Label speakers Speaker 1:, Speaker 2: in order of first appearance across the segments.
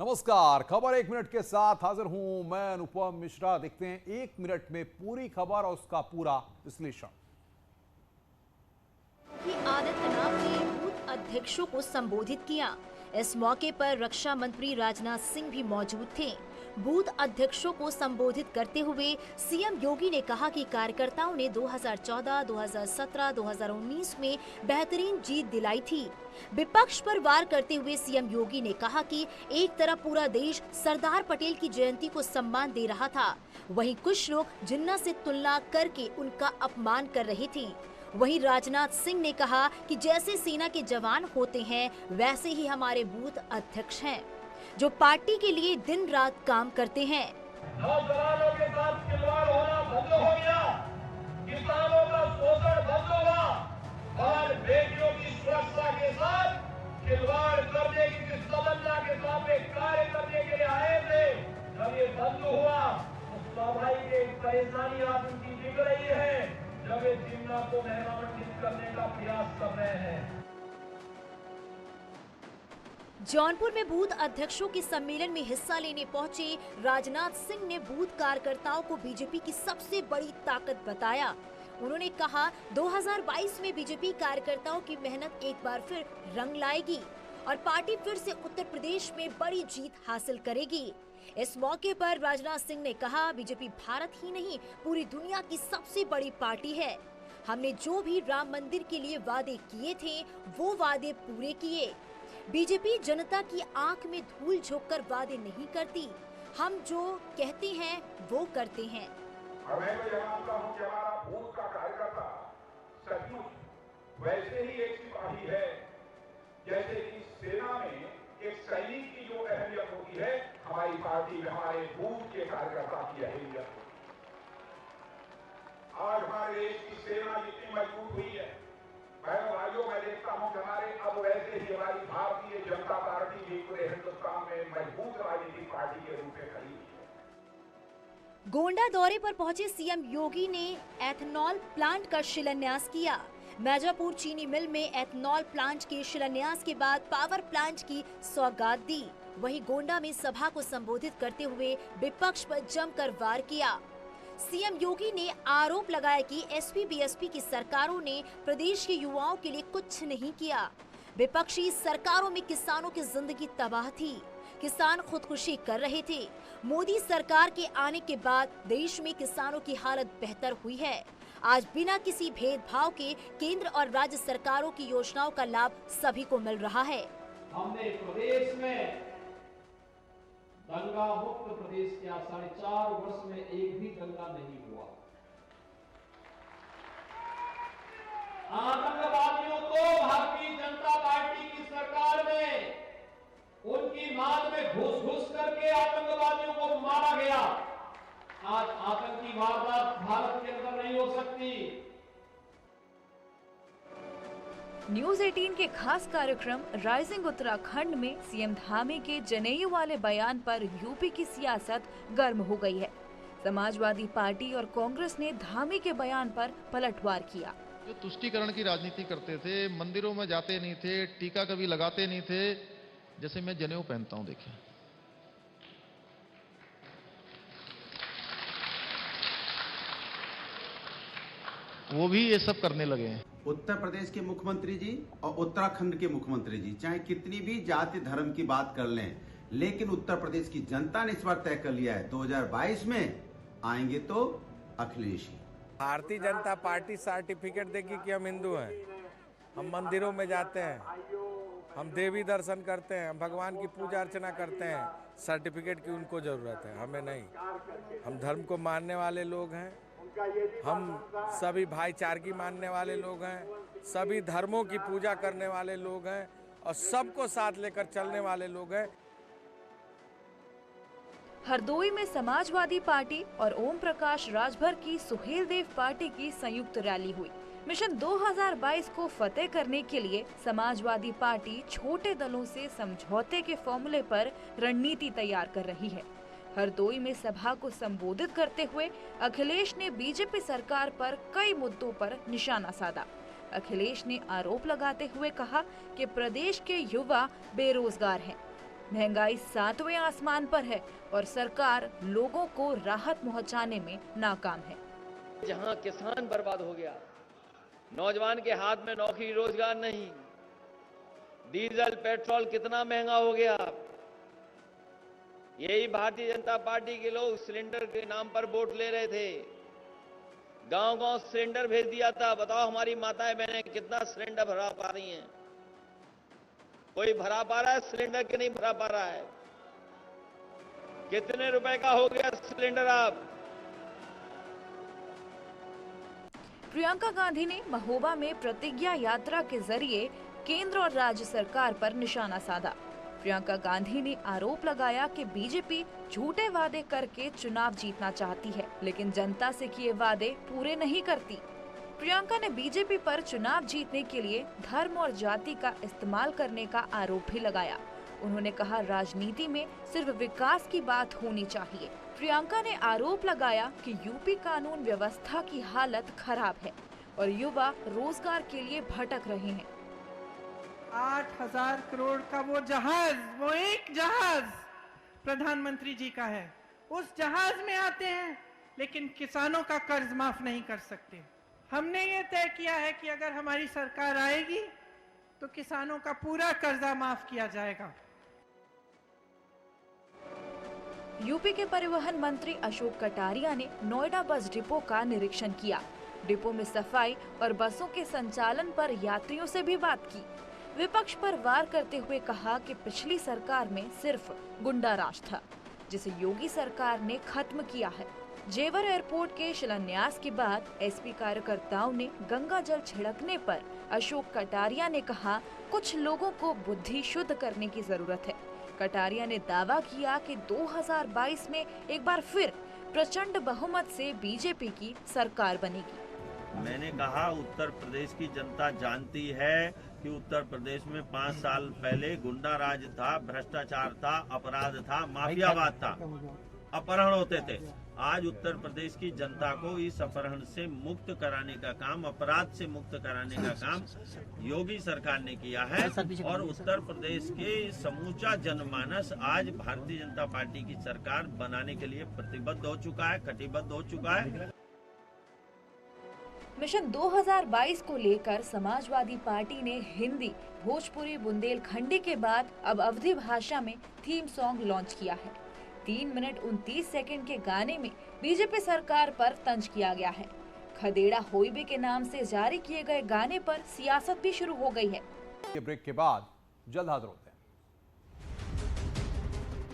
Speaker 1: नमस्कार, खबर 1 मिनट के साथ हाजिर हूं मैं अनुपम मिश्रा। देखते हैं 1 मिनट में पूरी खबर और उसका पूरा विश्लेषण।
Speaker 2: आदित्यनाथ ने बूथ अध्यक्षों को संबोधित किया। इस मौके पर रक्षा मंत्री राजनाथ सिंह भी मौजूद थे। बूथ अध्यक्षों को संबोधित करते हुए सीएम योगी ने कहा कि कार्यकर्ताओं ने 2014, 2017, 2019 में बेहतरीन जीत दिलाई थी। विपक्ष पर वार करते हुए सीएम योगी ने कहा कि एक तरफ पूरा देश सरदार पटेल की जयंती को सम्मान दे रहा था, वहीं कुछ लोग जिन्ना से तुलना करके उनका अपमान कर रहे थे। वहीं राजनाथ सिंह ने कहा कि जैसे सेना के जवान होते हैं वैसे ही हमारे बूथ अध्यक्ष हैं, जो पार्टी के लिए दिन रात काम करते हैं।
Speaker 3: नौजवानों के साथ खिलवाड़ होना बंद हो गया, किसानों का शोषण बंद हुआ और बेटियों की सुरक्षा के साथ खिलवाड़ करने की जिस तमन्ना के साथ कार्य करने के लिए आए थे, जब ये बंद हुआ तो स्वाभाविक एक परेशानी आज उनकी दिख रही है, जब वे जिन्ना को महिमान्वित करने का प्रयास कर रहे हैं।
Speaker 2: जौनपुर में बूथ अध्यक्षों के सम्मेलन में हिस्सा लेने पहुंचे राजनाथ सिंह ने बूथ कार्यकर्ताओं को बीजेपी की सबसे बड़ी ताकत बताया। उन्होंने कहा 2022 में बीजेपी कार्यकर्ताओं की मेहनत एक बार फिर रंग लाएगी और पार्टी फिर से उत्तर प्रदेश में बड़ी जीत हासिल करेगी। इस मौके पर राजनाथ सिंह ने कहा, बीजेपी भारत ही नहीं पूरी दुनिया की सबसे बड़ी पार्टी है। हमने जो भी राम मंदिर के लिए वादे किए थे वो वादे पूरे किए। बीजेपी जनता की आंख में धूल झोंककर वादे नहीं करती, हम जो कहते हैं वो करते हैं।
Speaker 4: मैं तो जानता हूं कि हमारा बूथ का कार्यकर्ता सचमुच वैसे ही एक सिपाही है जैसे कि सेना में एक सैनिक की जो अहमियत होती है, हमारी पार्टी में हमारे बूथ के कार्यकर्ता की अहमियत होती है। आज हमारे देश की सेना जितनी मजबूत हुई है, भाइयों मैं देखता हूं कि हमारे अब वैसे ही हमारी भारतीय जनता पार्टी भी पूरे हिंदुस्तान में मजबूत राजनीतिक पार्टी के रूप में खड़ी है।
Speaker 2: गोंडा दौरे पर पहुंचे सीएम योगी ने एथेनॉल प्लांट का शिलान्यास किया। मिर्जापुर चीनी मिल में एथेनॉल प्लांट के शिलान्यास के बाद पावर प्लांट की सौगात दी। वहीं गोंडा में सभा को संबोधित करते हुए विपक्ष पर जमकर वार किया। सीएम योगी ने आरोप लगाया कि एसपी बीएसपी की सरकारों ने प्रदेश के युवाओं के लिए कुछ नहीं किया। विपक्षी सरकारों में किसानों की जिंदगी तबाह थी, किसान खुदकुशी कर रहे थे। मोदी सरकार के आने के बाद देश में किसानों की हालत बेहतर हुई है। आज बिना किसी भेदभाव के केंद्र और राज्य सरकारों की योजनाओं का लाभ सभी को मिल रहा है।
Speaker 5: हमने प्रदेश में दंगा मुक्त प्रदेश किया, 4.5 वर्ष में एक भी दंगा नहीं हुआ। आतंकवादियों को भारतीय जनता पार्टी की सरकार में उनकी माल में घुस करके आतंकवादियों को मारा गया। आज आतंकी वारदात भारत के अंदर नहीं हो सकती।
Speaker 6: न्यूज 18 के खास कार्यक्रम राइजिंग उत्तराखंड में सीएम धामी के जनेऊ वाले बयान पर यूपी की सियासत गर्म हो गई है। समाजवादी पार्टी और कांग्रेस ने धामी के बयान पर पलटवार किया।
Speaker 7: जो तुष्टीकरण की राजनीति करते थे, मंदिरों में जाते नहीं थे, टीका कभी लगाते नहीं थे, जैसे मैं जनेऊ पहनता हूं, देखिए वो भी ये सब करने लगे हैं।
Speaker 8: उत्तर प्रदेश के मुख्यमंत्री जी और उत्तराखंड के मुख्यमंत्री जी चाहे कितनी भी जाति धर्म की बात कर लें, लेकिन उत्तर प्रदेश की जनता ने इस बार तय कर लिया है 2022 में आएंगे तो अखिलेश ही।
Speaker 9: भारतीय जनता पार्टी सर्टिफिकेट देगी कि हम हिंदू हैं, हम मंदिरों में जाते हैं, हम देवी दर्शन करते हैं, हम भगवान की पूजा अर्चना करते हैं। सर्टिफिकेट की उनको जरूरत है, हमें नहीं। हम धर्म को मानने वाले लोग हैं, हम सभी भाईचारगी मानने वाले लोग हैं, सभी धर्मों की पूजा करने वाले लोग हैं और सबको साथ लेकर चलने वाले लोग हैं।
Speaker 6: हरदोई में समाजवादी पार्टी और ओम प्रकाश राजभर की सुहेलदेव पार्टी की संयुक्त रैली हुई। मिशन 2022 को फतेह करने के लिए समाजवादी पार्टी छोटे दलों से समझौते के फॉर्मूले पर रणनीति तैयार कर रही है। हरदोई में सभा को संबोधित करते हुए अखिलेश ने बीजेपी सरकार पर कई मुद्दों पर निशाना साधा। अखिलेश ने आरोप लगाते हुए कहा कि प्रदेश के युवा बेरोजगार हैं। महंगाई 7वें आसमान पर है और सरकार लोगों को राहत पहुंचाने में नाकाम है।
Speaker 5: जहां किसान बर्बाद हो गया, नौजवान के हाथ में नौकरी रोजगार नहीं, डीजल पेट्रोल कितना महंगा हो गया। यही भारतीय जनता पार्टी के लोग सिलेंडर के नाम पर वोट ले रहे थे, गांव-गांव सिलेंडर भेज दिया था। बताओ हमारी माताएं बहनें कितना सिलेंडर भरा पा रही हैं? कोई भरा पा रहा है सिलेंडर कि नहीं भरा पा रहा है? कितने रुपए का हो गया सिलेंडर आप?
Speaker 6: प्रियंका गांधी ने महोबा में प्रतिज्ञा यात्रा के जरिए केंद्र और राज्य सरकार पर निशाना साधा। प्रियंका गांधी ने आरोप लगाया कि बीजेपी झूठे वादे करके चुनाव जीतना चाहती है, लेकिन जनता से किए वादे पूरे नहीं करती। प्रियंका ने बीजेपी पर चुनाव जीतने के लिए धर्म और जाति का इस्तेमाल करने का आरोप भी लगाया। उन्होंने कहा, राजनीति में सिर्फ विकास की बात होनी चाहिए। प्रियंका ने आरोप लगाया कि यूपी कानून व्यवस्था की हालत खराब है और युवा रोजगार के लिए भटक रहे हैं।
Speaker 10: 8,000 करोड़ का वो एक जहाज प्रधानमंत्री जी का है, उस जहाज में आते हैं लेकिन किसानों का कर्ज माफ नहीं कर सकते। हमने ये तय किया है कि अगर हमारी सरकार आएगी तो किसानों का पूरा कर्जा माफ किया जाएगा।
Speaker 6: यूपी के परिवहन मंत्री अशोक कटारिया ने नोएडा बस डिपो का निरीक्षण किया। डिपो में सफाई और बसों के संचालन पर यात्रियों से भी बात की। विपक्ष पर वार करते हुए कहा कि पिछली सरकार में सिर्फ गुंडा राज था, जिसे योगी सरकार ने खत्म किया है। जेवर एयरपोर्ट के शिलान्यास के बाद एसपी कार्यकर्ताओं ने गंगा जल छिड़कने पर अशोक कटारिया ने कहा, कुछ लोगों को बुद्धि शुद्ध करने की जरूरत है। कटारिया ने दावा किया कि 2022 में एक बार फिर प्रचंड बहुमत से बीजेपी की सरकार बनेगी।
Speaker 11: मैंने कहा, उत्तर प्रदेश की जनता जानती है कि उत्तर प्रदेश में 5 साल पहले गुंडा राज था, भ्रष्टाचार था, अपराध था, माफियावाद था, अपहरण होते थे। आज उत्तर प्रदेश की जनता को इस अपहरण से मुक्त कराने का काम, अपराध से मुक्त कराने का काम योगी सरकार ने किया है और उत्तर प्रदेश के समूचा जनमानस आज भारतीय जनता पार्टी की सरकार बनाने के लिए प्रतिबद्ध हो चुका है, कटिबद्ध हो चुका है।
Speaker 6: मिशन 2022 को लेकर समाजवादी पार्टी ने हिंदी, भोजपुरी, बुंदेलखंडी के बाद अब अवधी भाषा में थीम सॉन्ग लॉन्च किया है। 3 मिनट 29 सेकंड के गाने में बीजेपी सरकार पर तंज किया गया है। खदेड़ा होइबे के नाम से जारी किए गए गाने पर सियासत भी शुरू हो गई है।
Speaker 1: ये ब्रेक के बाद जल्द हाजिर होते हैं।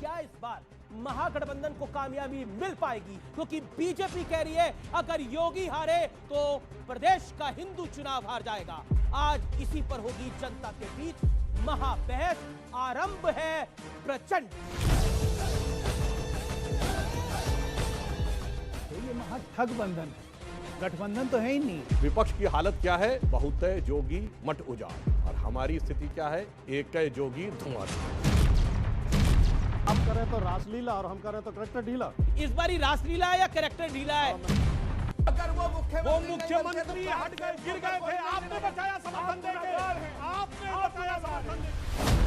Speaker 12: क्या इस बार महागठबंधन को कामयाबी मिल पाएगी? क्योंकि बीजेपी कह रही है अगर योगी हारे तो प्रदेश का हिंदू चुनाव हार जाएगा। आज इसी पर होगी जनता के बीच महाबहस। आरंभ है प्रचंड।
Speaker 13: ये महाठग बंधन है, गठबंधन तो है ही नहीं।
Speaker 1: विपक्ष की हालत क्या है? बहुत है जोगी मठ उजाड़, और हमारी स्थिति क्या है? एक है जोगी धुआं।
Speaker 13: आप कर रहे तो रासलीला और हम कर रहे तो करेक्टर ढीला।
Speaker 12: इस बारी रासलीला है या करेक्टर ढीला है?
Speaker 9: अगर वो
Speaker 12: मुख्यमंत्री हट गए, गिर गए थे, आपने बचाया समर्थन देके, आपने बचाया समर्थन देके।